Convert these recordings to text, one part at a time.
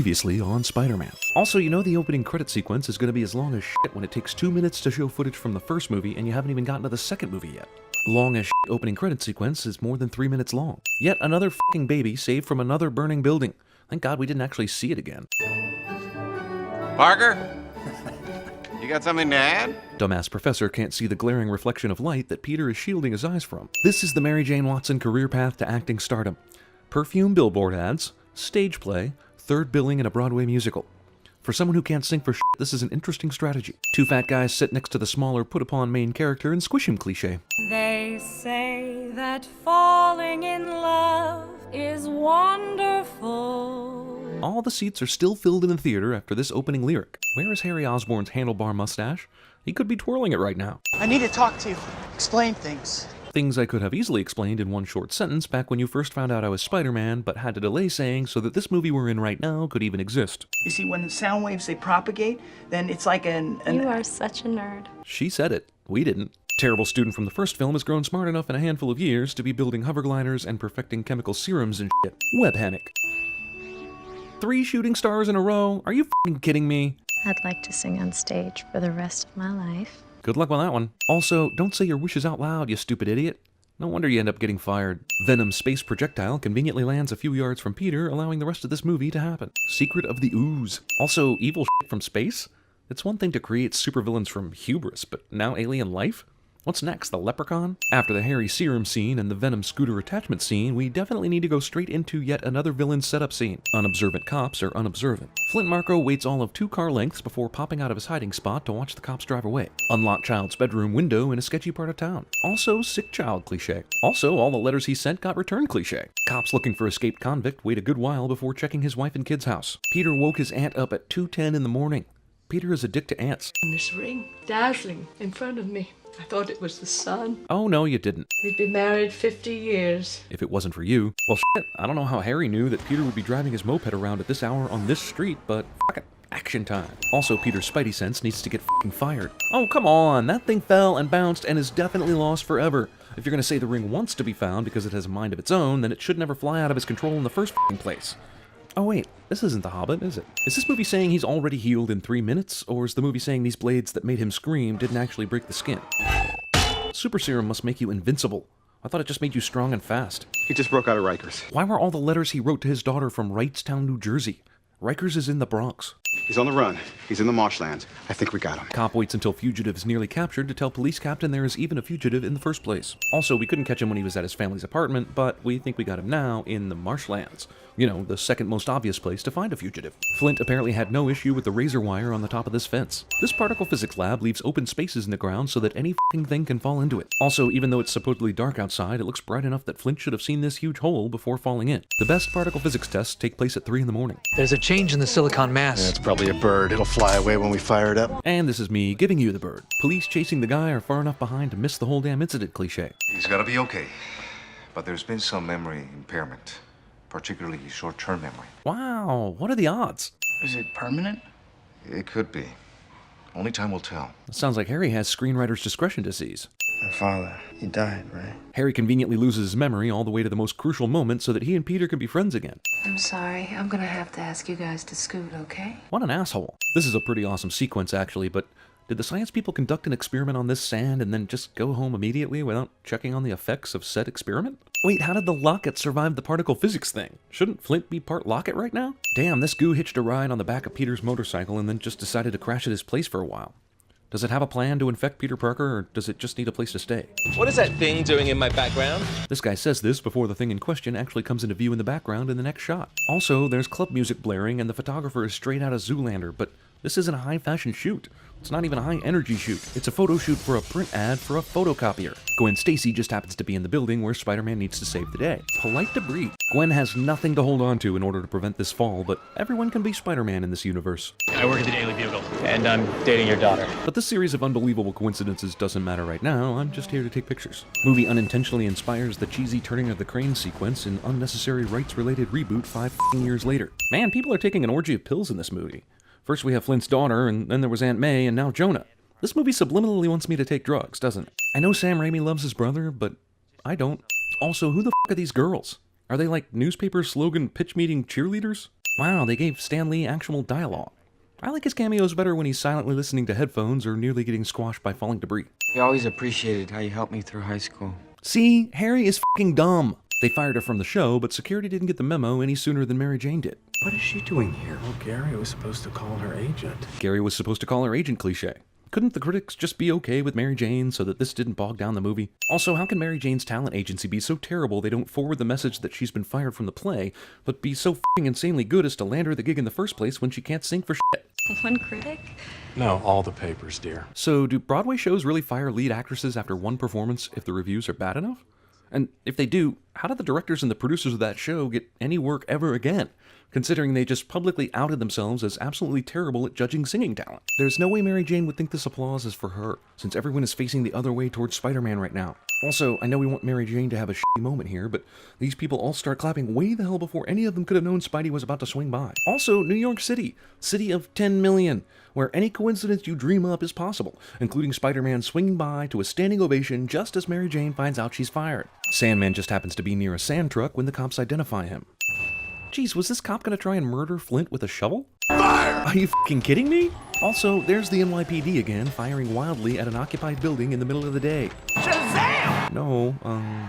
Previously on Spider-Man. Also, you know the opening credit sequence is going to be as long as shit when it takes 2 minutes to show footage from the first movie and you haven't even gotten to the second movie yet. Long as shit opening credit sequence is more than 3 minutes long. Yet another fucking baby saved from another burning building. Thank God we didn't actually see it again. Parker? You got something to add? Dumbass professor can't see the glaring reflection of light that Peter is shielding his eyes from. This is the Mary Jane Watson career path to acting stardom. Perfume billboard ads, stage play, third billing in a Broadway musical. For someone who can't sing for shit, this is an interesting strategy. Two fat guys sit next to the smaller put-upon main character and squish him cliché. They say that falling in love is wonderful. All the seats are still filled in the theater after this opening lyric. Where is Harry Osborn's handlebar mustache? He could be twirling it right now. I need to talk to you. Explain things. Things I could have easily explained in one short sentence back when you first found out I was Spider-Man, but had to delay saying so that this movie we're in right now could even exist. You see, when the sound waves, they propagate, then it's like an... You are such a nerd. She said it. We didn't. Terrible student from the first film has grown smart enough in a handful of years to be building hover gliders and perfecting chemical serums and shit. Webhammock. 3 shooting stars in a row? Are you f***ing kidding me? I'd like to sing on stage for the rest of my life. Good luck with that one. Also, don't say your wishes out loud, you stupid idiot. No wonder you end up getting fired. Venom's space projectile conveniently lands a few yards from Peter, allowing the rest of this movie to happen. Secret of the Ooze. Also, evil shit from space? It's one thing to create supervillains from hubris, but now alien life? What's next, the Leprechaun? After the Harry serum scene and the Venom scooter attachment scene, we definitely need to go straight into yet another villain setup scene. Unobservant cops are unobservant. Flint Marko waits all of 2 car lengths before popping out of his hiding spot to watch the cops drive away. Unlocked child's bedroom window in a sketchy part of town. Also, sick child cliché. Also, all the letters he sent got returned cliché. Cops looking for escaped convict wait a good while before checking his wife and kid's house. Peter woke his aunt up at 2:10 in the morning. Peter is a dick to ants. This ring, dazzling, in front of me. I thought it was the sun. Oh no, you didn't. We'd been married 50 years. If it wasn't for you. Well shit, I don't know how Harry knew that Peter would be driving his moped around at this hour on this street, but fuck it. Action time. Also, Peter's spidey sense needs to get fucking fired. Oh, come on, that thing fell and bounced and is definitely lost forever. If you're gonna say the ring wants to be found because it has a mind of its own, then it should never fly out of his control in the first fucking place. Oh wait, this isn't The Hobbit, is it? Is this movie saying he's already healed in 3 minutes, or is the movie saying these blades that made him scream didn't actually break the skin? Super serum must make you invincible. I thought it just made you strong and fast. He just broke out of Rikers. Why were all the letters he wrote to his daughter from Wrightstown, New Jersey? Rikers is in the Bronx. He's on the run. He's in the marshlands. I think we got him. Cop waits until fugitive is nearly captured to tell police captain there is even a fugitive in the first place. Also, we couldn't catch him when he was at his family's apartment, but we think we got him now in the marshlands. You know, the second most obvious place to find a fugitive. Flint apparently had no issue with the razor wire on the top of this fence. This particle physics lab leaves open spaces in the ground so that any f***ing thing can fall into it. Also, even though it's supposedly dark outside, it looks bright enough that Flint should have seen this huge hole before falling in. The best particle physics tests take place at 3 in the morning. There's a change in the silicon mass. Yeah, it's probably a bird. It'll fly away when we fire it up. And this is me giving you the bird. Police chasing the guy are far enough behind to miss the whole damn incident cliché. He's gotta be okay. But there's been some memory impairment, particularly short-term memory. Wow, what are the odds? Is it permanent? It could be. Only time will tell. It sounds like Harry has screenwriter's discretion disease. My father, he died, right? Harry conveniently loses his memory all the way to the most crucial moment so that he and Peter can be friends again. I'm sorry. I'm gonna have to ask you guys to scoot, okay? What an asshole. This is a pretty awesome sequence actually, but did the science people conduct an experiment on this sand and then just go home immediately without checking on the effects of said experiment? Wait, how did the locket survive the particle physics thing? Shouldn't Flint be part locket right now? Damn, this goo hitched a ride on the back of Peter's motorcycle and then just decided to crash at his place for a while. Does it have a plan to infect Peter Parker, or does it just need a place to stay? What is that thing doing in my background? This guy says this before the thing in question actually comes into view in the background in the next shot. Also, there's club music blaring and the photographer is straight out of Zoolander, but this isn't a high-fashion shoot. It's not even a high-energy shoot. It's a photo shoot for a print ad for a photocopier. Gwen Stacy just happens to be in the building where Spider-Man needs to save the day. Polite debris. Gwen has nothing to hold on to in order to prevent this fall, but everyone can be Spider-Man in this universe. I work at the Daily Bugle, and I'm dating your daughter. But this series of unbelievable coincidences doesn't matter right now. I'm just here to take pictures. Movie unintentionally inspires the cheesy turning of the crane sequence in unnecessary rights-related reboot 5 years later. Man, people are taking an orgy of pills in this movie. First we have Flint's daughter, and then there was Aunt May, and now Jonah. This movie subliminally wants me to take drugs, doesn't it? I know Sam Raimi loves his brother, but I don't. Also, who the f*** are these girls? Are they like newspaper slogan pitch meeting cheerleaders? Wow, they gave Stan Lee actual dialogue. I like his cameos better when he's silently listening to headphones or nearly getting squashed by falling debris. I always appreciated how you helped me through high school. See, Harry is f***ing dumb. They fired her from the show, but security didn't get the memo any sooner than Mary Jane did. What is she doing here? Well, Gary was supposed to call her agent. Gary was supposed to call her agent, cliche. Couldn't the critics just be okay with Mary Jane so that this didn't bog down the movie? Also, how can Mary Jane's talent agency be so terrible they don't forward the message that she's been fired from the play, but be so f***ing insanely good as to land her the gig in the first place when she can't sing for shit? One critic? No, all the papers, dear. So, do Broadway shows really fire lead actresses after one performance if the reviews are bad enough? And if they do, how did the directors and the producers of that show get any work ever again, considering they just publicly outed themselves as absolutely terrible at judging singing talent? There's no way Mary Jane would think this applause is for her, since everyone is facing the other way towards Spider-Man right now. Also, I know we want Mary Jane to have a shitty moment here, but these people all start clapping way the hell before any of them could have known Spidey was about to swing by. Also, New York City, city of 10 million, where any coincidence you dream up is possible, including Spider-Man swinging by to a standing ovation just as Mary Jane finds out she's fired. Sandman just happens to be near a sand truck when the cops identify him. Geez, was this cop gonna try and murder Flint with a shovel? Fire! Are you f***ing kidding me? Also, there's the NYPD again, firing wildly at an occupied building in the middle of the day. Shazam! No,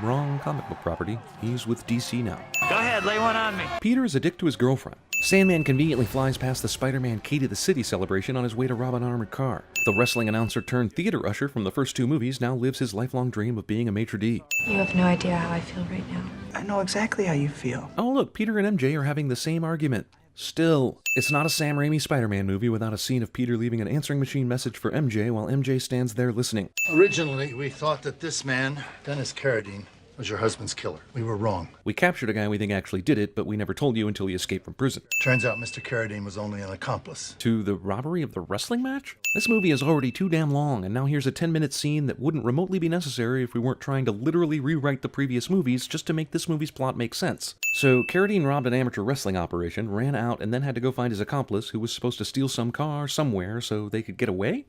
wrong comic book property. He's with DC now. Go ahead, lay one on me. Peter is a dick to his girlfriend. Sandman conveniently flies past the Spider-Man Key to the City celebration on his way to rob an armored car. The wrestling announcer turned theater usher from the first two movies now lives his lifelong dream of being a maitre d'. You have no idea how I feel right now. I know exactly how you feel. Oh look, Peter and MJ are having the same argument. Still, it's not a Sam Raimi Spider-Man movie without a scene of Peter leaving an answering machine message for MJ while MJ stands there listening. Originally, we thought that this man, Dennis Carradine, was your husband's killer. We were wrong. We captured a guy we think actually did it, but we never told you until he escaped from prison. Turns out Mr. Carradine was only an accomplice. To the robbery of the wrestling match? This movie is already too damn long, and now here's a 10-minute scene that wouldn't remotely be necessary if we weren't trying to literally rewrite the previous movies just to make this movie's plot make sense. So, Carradine robbed an amateur wrestling operation, ran out, and then had to go find his accomplice, who was supposed to steal some car somewhere so they could get away?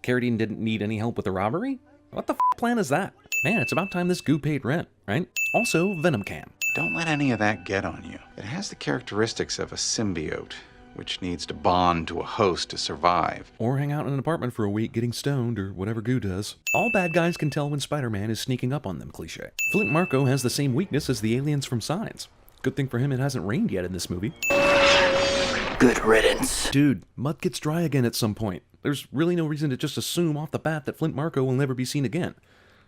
Carradine didn't need any help with the robbery? What the plan is that? Man, it's about time this goo paid rent, right? Also, Venom can. Don't let any of that get on you. It has the characteristics of a symbiote, which needs to bond to a host to survive. Or hang out in an apartment for a week getting stoned, or whatever goo does. All bad guys can tell when Spider-Man is sneaking up on them, cliche. Flint Marko has the same weakness as the aliens from Signs. Good thing for him it hasn't rained yet in this movie. Good riddance. Dude, mud gets dry again at some point. There's really no reason to just assume off the bat that Flint Marko will never be seen again.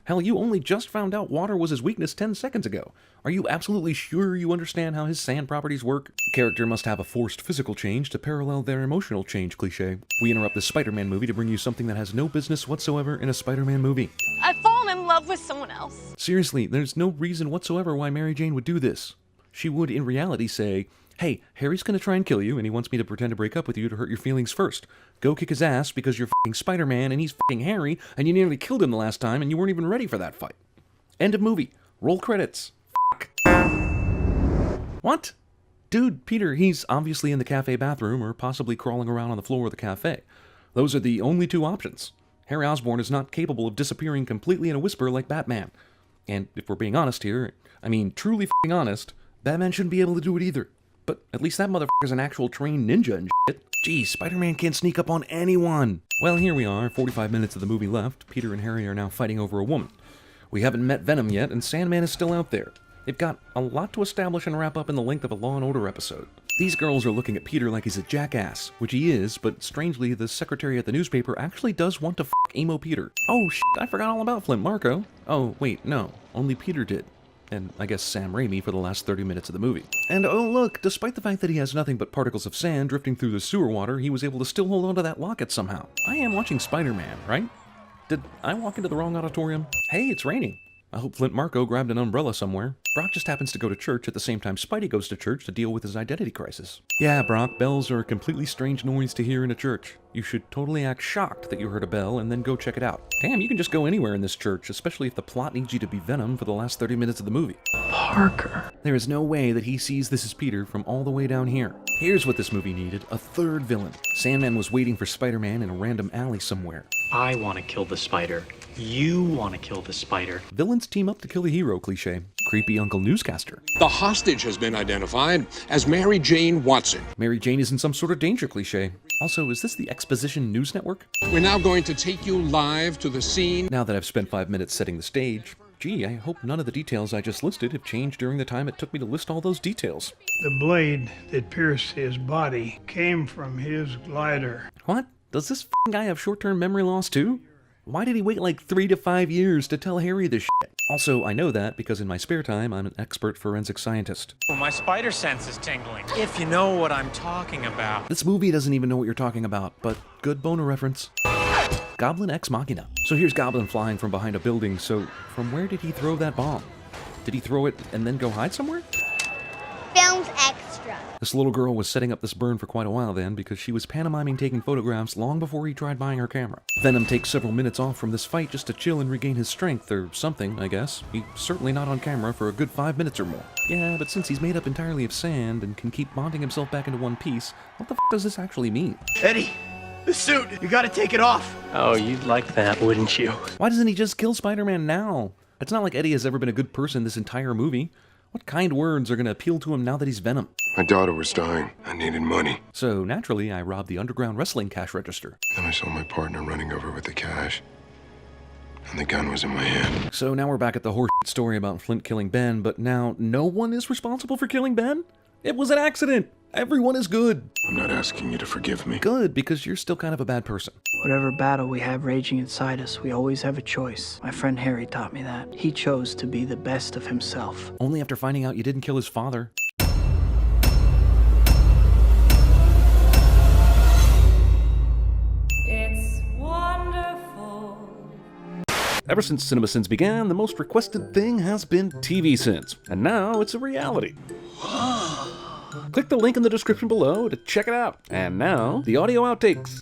Hell, you only just found out water was his weakness 10 seconds ago. Are you absolutely sure you understand how his sand properties work? Character must have a forced physical change to parallel their emotional change, cliche. We interrupt the Spider-Man movie to bring you something that has no business whatsoever in a Spider-Man movie. I've fallen in love with someone else. Seriously, there's no reason whatsoever why Mary Jane would do this. She would, in reality, say, hey, Harry's gonna try and kill you, and he wants me to pretend to break up with you to hurt your feelings first. Go kick his ass because you're f***ing Spider-Man and he's f***ing Harry, and you nearly killed him the last time and you weren't even ready for that fight. End of movie. Roll credits. F***. What? Dude, Peter, he's obviously in the cafe bathroom or possibly crawling around on the floor of the cafe. Those are the only two options. Harry Osborn is not capable of disappearing completely in a whisper like Batman. And if we're being honest here, I mean truly f***ing honest, Batman shouldn't be able to do it either. But at least that motherfucker's an actual trained ninja and shit. Geez, Spider-Man can't sneak up on anyone. Well, here we are, 45 minutes of the movie left. Peter and Harry are now fighting over a woman. We haven't met Venom yet, and Sandman is still out there. They've got a lot to establish and wrap up in the length of a Law & Order episode. These girls are looking at Peter like he's a jackass, which he is, but strangely, the secretary at the newspaper actually does want to f*** emo Peter. Oh shit, I forgot all about Flint Marko. Oh, wait, no, only Peter did. And I guess Sam Raimi for the last 30 minutes of the movie. And oh look, despite the fact that he has nothing but particles of sand drifting through the sewer water, he was able to still hold onto that locket somehow. I am watching Spider-Man, right? Did I walk into the wrong auditorium? Hey, it's raining. I hope Flint Marko grabbed an umbrella somewhere. Brock just happens to go to church at the same time Spidey goes to church to deal with his identity crisis. Yeah, Brock, bells are a completely strange noise to hear in a church. You should totally act shocked that you heard a bell and then go check it out. Damn, you can just go anywhere in this church, especially if the plot needs you to be Venom for the last 30 minutes of the movie. Parker. There is no way that he sees this is Peter from all the way down here. Here's what this movie needed, a third villain. Sandman was waiting for Spider-Man in a random alley somewhere. I want to kill the spider. You want to kill the spider. Villains team up to kill a hero, cliche. creepy Uncle Newscaster. The hostage has been identified as Mary Jane Watson. Mary Jane is in some sort of danger cliche. Also, is this the Exposition News Network? We're now going to take you live to the scene. Now that I've spent 5 minutes setting the stage, gee, I hope none of the details I just listed have changed during the time it took me to list all those details. The blade that pierced his body came from his glider. What? Does this f***ing guy have short-term memory loss too? Why did he wait like 3 to 5 years to tell Harry this shit? Also, I know that because in my spare time, I'm an expert forensic scientist. Well, my spider sense is tingling, if you know what I'm talking about. This movie doesn't even know what you're talking about, but good boner reference. Goblin Ex Machina. So here's Goblin flying from behind a building, so from where did he throw that bomb? Did he throw it and then go hide somewhere? Films extra. This little girl was setting up this burn for quite a while then, because she was pantomiming taking photographs long before he tried buying her camera. Venom takes several minutes off from this fight just to chill and regain his strength, or something, I guess. He's certainly not on camera for a good 5 minutes or more. Yeah, but since he's made up entirely of sand and can keep bonding himself back into one piece, what the f does this actually mean? Eddie, the suit, you gotta take it off. Oh, you'd like that, wouldn't you? Why doesn't he just kill Spider-Man now? It's not like Eddie has ever been a good person this entire movie. What kind words are going to appeal to him now that he's Venom? My daughter was dying. I needed money. So, naturally, I robbed the underground wrestling cash register. Then I saw my partner running over with the cash. And the gun was in my hand. So now we're back at the horseshit story about Flint killing Ben, but now no one is responsible for killing Ben? It was an accident! Everyone is good! I'm not asking you to forgive me. Good, because you're still kind of a bad person. Whatever battle we have raging inside us, we always have a choice. My friend Harry taught me that. He chose to be the best of himself. Only after finding out you didn't kill his father. It's wonderful. Ever since CinemaSins began, the most requested thing has been TV Sins, and now it's a reality. Click the link in the description below to check it out. And now, the audio outtakes.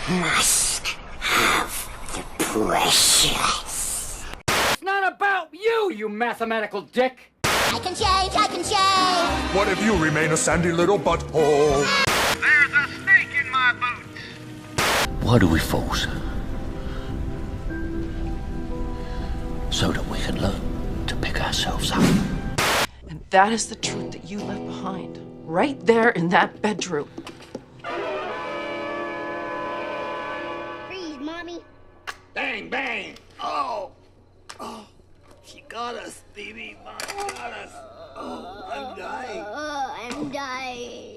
Must have the precious. It's not about you, you mathematical dick! I can change, I can change! What if you remain a sandy little butthole? There's a snake in my boots! Why do we force? So that we can learn to pick ourselves up. And that is the truth that you left behind, right there in that bedroom. Freeze, Mommy. Bang, bang! Oh! Oh! She got us, baby! Mom got us! Oh, I'm dying! I'm dying.